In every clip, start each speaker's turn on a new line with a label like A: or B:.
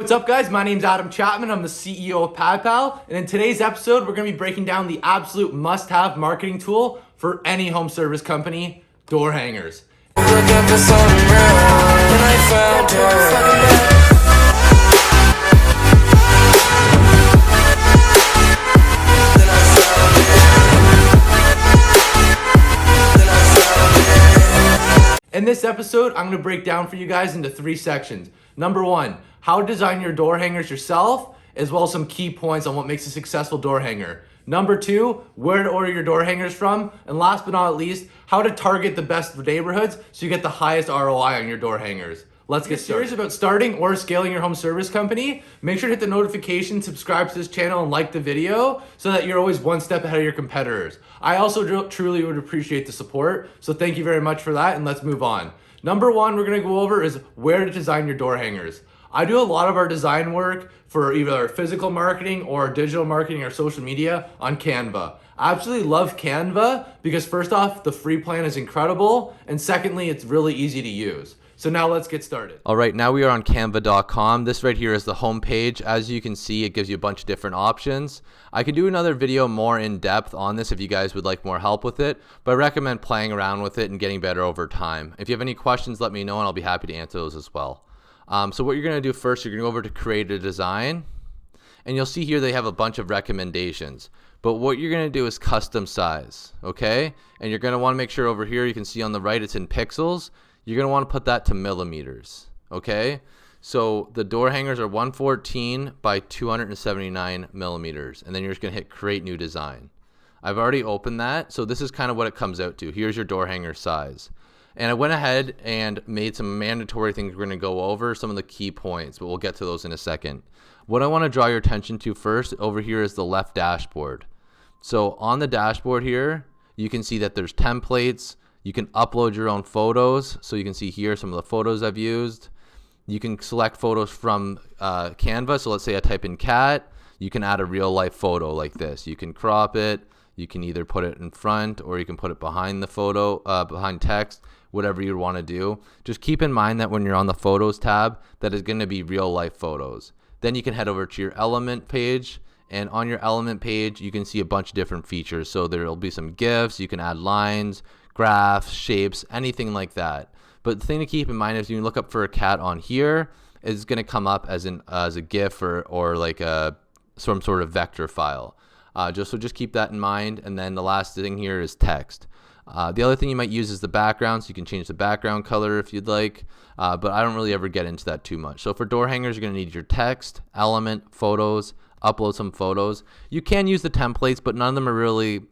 A: What's up, guys? My name's Adam Chapman. I'm the CEO of PadPal, and in today's episode, we're going to be breaking down the absolute must-have marketing tool for any home service company, door hangers. In this episode, I'm going to break down for you guys into three sections. Number one, how to design your door hangers yourself, as well as some key points on what makes a successful door hanger. Number two, where to order your door hangers from. And last but not least, how to target the best neighborhoods so you get the highest ROI on your door hangers. Let's get started. If you're serious about starting or scaling your home service company, make sure to hit the notification, subscribe to this channel, and like the video so that you're always one step ahead of your competitors. I also truly would appreciate the support, so thank you very much for that, and let's move on. Number one we're gonna go over is where to design your door hangers. I do a lot of our design work for either our physical marketing or digital marketing or social media on Canva. I absolutely love Canva because first off, the free plan is incredible, and secondly, it's really easy to use. So now let's get started.
B: All right, now we are on canva.com. This right here is the home page. As you can see, it gives you a bunch of different options. I could do another video more in depth on this if you guys would like more help with it, but I recommend playing around with it and getting better over time. If you have any questions, let me know and I'll be happy to answer those as well. So what you're gonna do first, you're gonna go over to create a design, and you'll see here they have a bunch of recommendations. But what you're gonna do is custom size, okay? And you're gonna wanna make sure over here, you can see on the right, it's in pixels. You're gonna wanna put that to millimeters, okay? So the door hangers are 114 by 279 millimeters, and then you're just gonna hit create new design. I've already opened that, so this is kind of what it comes out to. Here's your door hanger size. And I went ahead and made some mandatory things we're gonna go over, some of the key points, but we'll get to those in a second. What I wanna draw your attention to first over here is the left dashboard. So on the dashboard here, you can see that there's templates. You can upload your own photos. So you can see here some of the photos I've used. You can select photos from Canva. So let's say I type in cat. You can add a real life photo like this. You can crop it. You can either put it in front or you can put it behind the photo, behind text, whatever you want to do. Just keep in mind that when you're on the photos tab, that is going to be real life photos. Then you can head over to your element page. And on your element page, you can see a bunch of different features. So there'll be some GIFs. You can add lines, graphs, shapes, anything like that. But the thing to keep in mind is when you look up for a cat on here, it's going to come up as a GIF or like some sort of vector file. Just keep that in mind. And then the last thing here is text. The other thing you might use is the background, so you can change the background color if you'd like, but I don't really ever get into that too much. So for door hangers, you're going to need your text, element, photos, upload some photos. You can use the templates, but none of them are really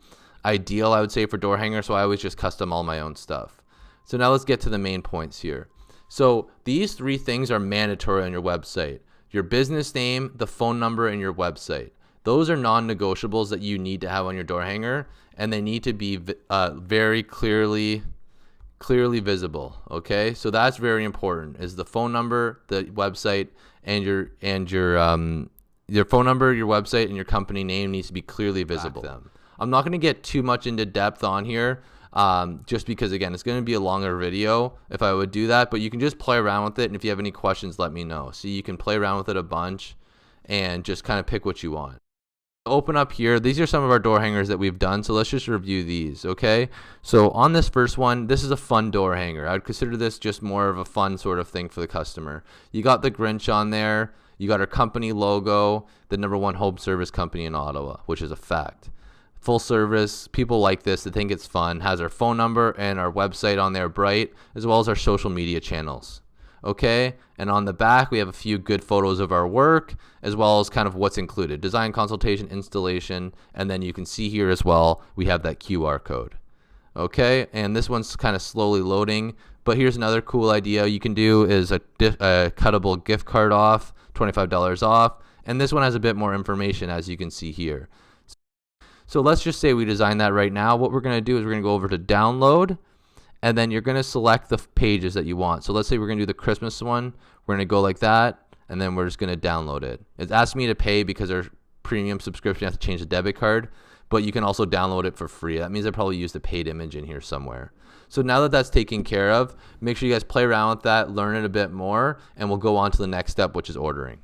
B: ideal, I would say, for door hangers, so I always just custom all my own stuff. So now let's get to the main points here. So these three things are mandatory on your website: your business name, the phone number, and your website. Those are non-negotiables that you need to have on your door hanger, and they need to be very clearly visible. Okay, so that's very important: is the phone number, the website, and your phone number, your website, and your company name needs to be clearly visible. I'm not going to get too much into depth on here, just because, again, it's going to be a longer video if I would do that, but you can just play around with it, and if you have any questions, let me know. So you can play around with it a bunch and just kind of pick what you want. Open up here. These are some of our door hangers that we've done, so let's just review these, okay? So on this first one, this is a fun door hanger. I would consider this just more of a fun sort of thing for the customer. You got the Grinch on there. You got our company logo, the #1 home service company in Ottawa, which is a fact. Full service, people like this, they think it's fun, has our phone number and our website on there bright, as well as our social media channels. Okay, and on the back, we have a few good photos of our work, as well as kind of what's included: design consultation, installation, and then you can see here as well, we have that QR code. Okay, and this one's kind of slowly loading, but here's another cool idea you can do is a cuttable gift card off, $25 off, and this one has a bit more information, as you can see here. So let's just say we design that right now. What we're going to do is we're going to go over to download, and then you're going to select the pages that you want. So let's say we're going to do the Christmas one. We're going to go like that, and then we're just going to download it. It's asked me to pay because our premium subscription, you have to change the debit card, but you can also download it for free. That means I probably used a paid image in here somewhere. So now that that's taken care of, make sure you guys play around with that, learn it a bit more, and we'll go on to the next step, which is ordering.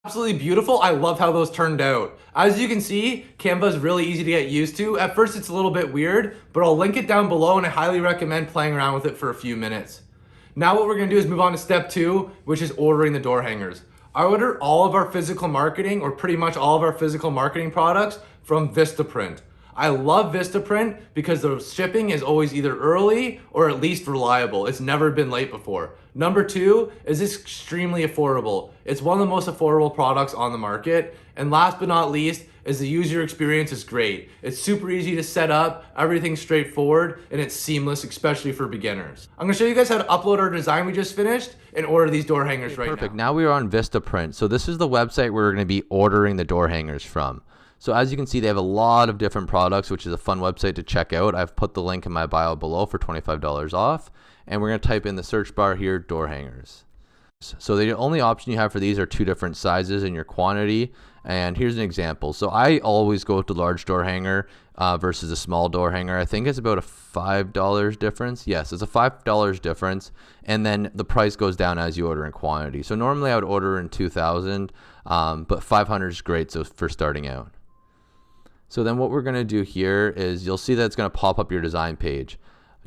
A: Absolutely beautiful. I love how those turned out. As you can see, Canva is really easy to get used to. At first it's a little bit weird, but I'll link it down below and I highly recommend playing around with it for a few minutes. Now what we're gonna do is move on to step 2, which is ordering the door hangers. I order all of our physical marketing, or pretty much all of our physical marketing products, from VistaPrint. I love VistaPrint because the shipping is always either early or at least reliable. It's never been late before. Number 2 is it's extremely affordable. It's one of the most affordable products on the market. And last but not least is the user experience is great. It's super easy to set up, everything's straightforward, and it's seamless, especially for beginners. I'm gonna show you guys how to upload our design we just finished and order these door hangers right now.
B: Perfect. Now we are on VistaPrint. So this is the website where we're going to be ordering the door hangers from. So as you can see, they have a lot of different products, which is a fun website to check out. I've put the link in my bio below for $25 off. And we're going to type in the search bar here, door hangers. So the only option you have for these are 2 different sizes in your quantity. And here's an example. So I always go with the large door hanger versus a small door hanger. I think it's about a $5 difference. Yes, it's a $5 difference. And then the price goes down as you order in quantity. So normally I would order in 2,000, but 500 is great so for starting out. So then what we're going to do here is you'll see that it's going to pop up your design page.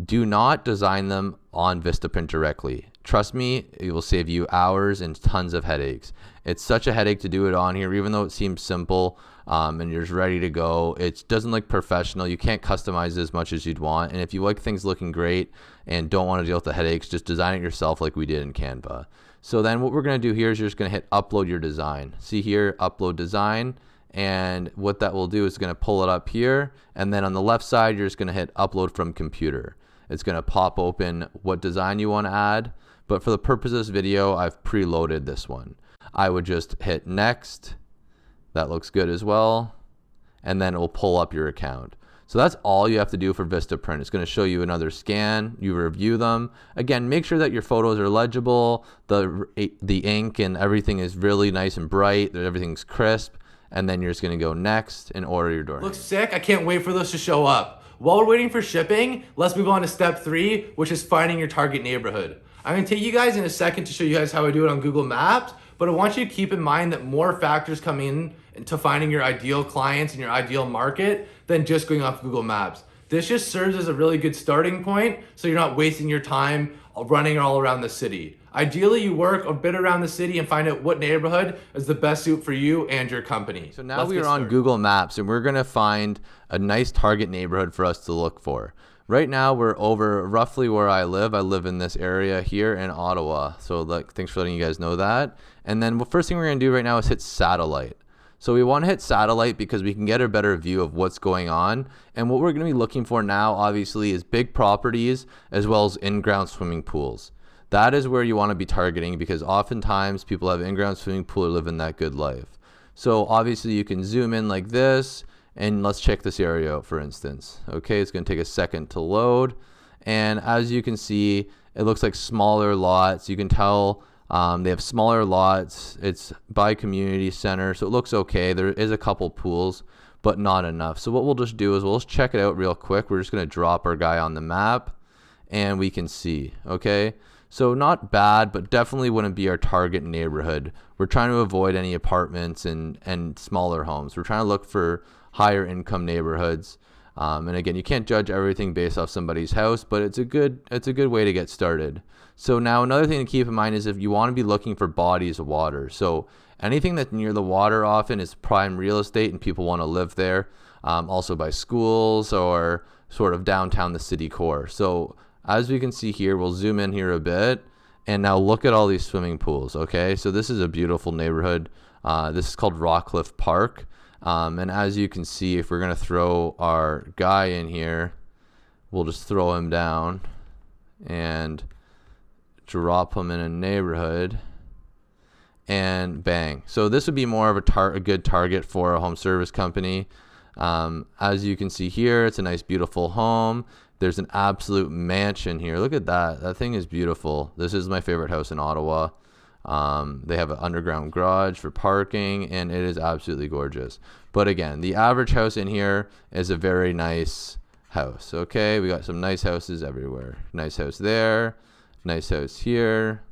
B: Do not design them on VistaPrint directly. Trust me, it will save you hours and tons of headaches. It's such a headache to do it on here, even though it seems simple and you're just ready to go. It doesn't look professional. You can't customize it as much as you'd want. And if you like things looking great and don't want to deal with the headaches, just design it yourself like we did in Canva. So then what we're going to do here is you're just going to hit upload your design. See here, upload design. And what that will do is going to pull it up here. And then on the left side, you're just going to hit upload from computer. It's going to pop open what design you want to add. But for the purpose of this video, I've preloaded this one. I would just hit next. That looks good as well. And then it will pull up your account. So that's all you have to do for VistaPrint. It's going to show you another scan. You review them. Again, make sure that your photos are legible. The ink and everything is really nice and bright. That everything's crisp. And then you're just going to go next and order your door.
A: Looks sick. I can't wait for those to show up. While we're waiting for shipping, let's move on to step 3, which is finding your target neighborhood. I'm going to take you guys in a second to show you guys how I do it on Google Maps, but I want you to keep in mind that more factors come in to finding your ideal clients and your ideal market than just going off Google Maps. This just serves as a really good starting point so you're not wasting your time running all around the city. Ideally, you work a bit around the city and find out what neighborhood is the best suit for you and your company.
B: So now we are on Google Maps and we're going to find a nice target neighborhood for us to look for. Right now, we're over roughly where I live. I live in this area here in Ottawa. So thanks for letting you guys know that. And then the first thing we're going to do right now is hit satellite. So we want to hit satellite because we can get a better view of what's going on. And what we're going to be looking for now, obviously, is big properties as well as in-ground swimming pools. That is where you want to be targeting because oftentimes people have in-ground swimming pool or living that good life. So obviously you can zoom in like this and let's check this area out, for instance. Okay, it's going to take a second to load. And as you can see, it looks like smaller lots. You can tell they have smaller lots. It's by community center, so it looks okay. There is a couple pools, but not enough. So what we'll just do is we'll just check it out real quick. We're just going to drop our guy on the map and we can see, okay? So not bad, but definitely wouldn't be our target neighborhood. We're trying to avoid any apartments and smaller homes. We're trying to look for higher income neighborhoods. And again, you can't judge everything based off somebody's house, but it's a good way to get started. So now another thing to keep in mind is if you want to be looking for bodies of water. So anything that's near the water often is prime real estate and people want to live there. Also by schools or sort of downtown the city core. So as we can see here, we'll zoom in here a bit and now look at all these swimming pools. Okay, so this is a beautiful neighborhood. This is called Rockcliffe Park. And as you can see, if we're going to throw our guy in here, we'll just throw him down and drop him in a neighborhood and bang. So this would be more of a good target for a home service company. As you can see here, it's a nice, beautiful home. There's an absolute mansion here. Look at that. That thing is beautiful. This is my favorite house in Ottawa. They have an underground garage for parking, and it is absolutely gorgeous. But again, the average house in here is a very nice house. Okay, we got some nice houses everywhere. Nice house there, nice house here,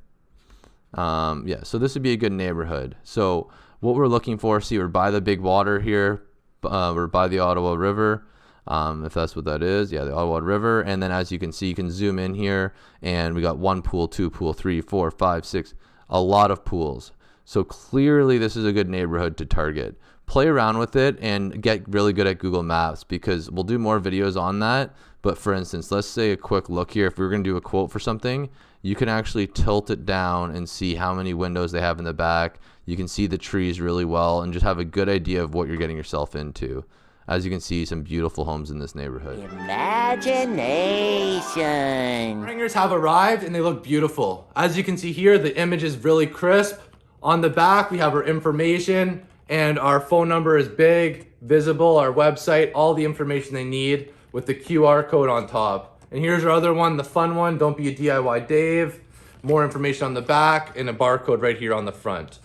B: Yeah, so this would be a good neighborhood. So what we're looking for, see, we're by the big water here. We're by the Ottawa River, if that's what that is. Yeah, the Ottawa River. And then as you can see, you can zoom in here, and we got 1 pool, 2 pool, 3, 4, 5, 6, a lot of pools. So clearly this is a good neighborhood to target. Play around with it and get really good at Google Maps, because we'll do more videos on that. But for instance, let's say a quick look here. If we were going to do a quote for something, you can actually tilt it down and see how many windows they have in the back. You can see the trees really well and just have a good idea of what you're getting yourself into. As you can see, some beautiful homes in this neighborhood.
C: Imagination.
A: Door hangers have arrived and they look beautiful. As you can see here, the image is really crisp. On the back, we have our information, and our phone number is big, visible, our website, all the information they need with the QR code on top. And here's our other one, the fun one, Don't Be a DIY Dave. More information on the back and a barcode right here on the front.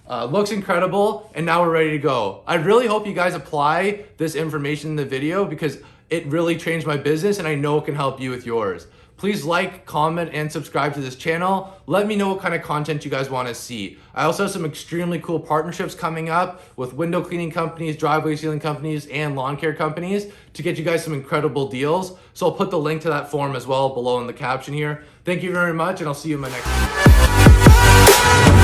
A: Looks incredible, and now we're ready to go. I really hope you guys apply this information in the video, because it really changed my business and I know it can help you with yours. Please like, comment, and subscribe to this channel. Let me know what kind of content you guys want to see. I also have some extremely cool partnerships coming up with window cleaning companies, driveway sealing companies, and lawn care companies to get you guys some incredible deals. So I'll put the link to that form as well below in the caption here. Thank you very much, and I'll see you in my next video.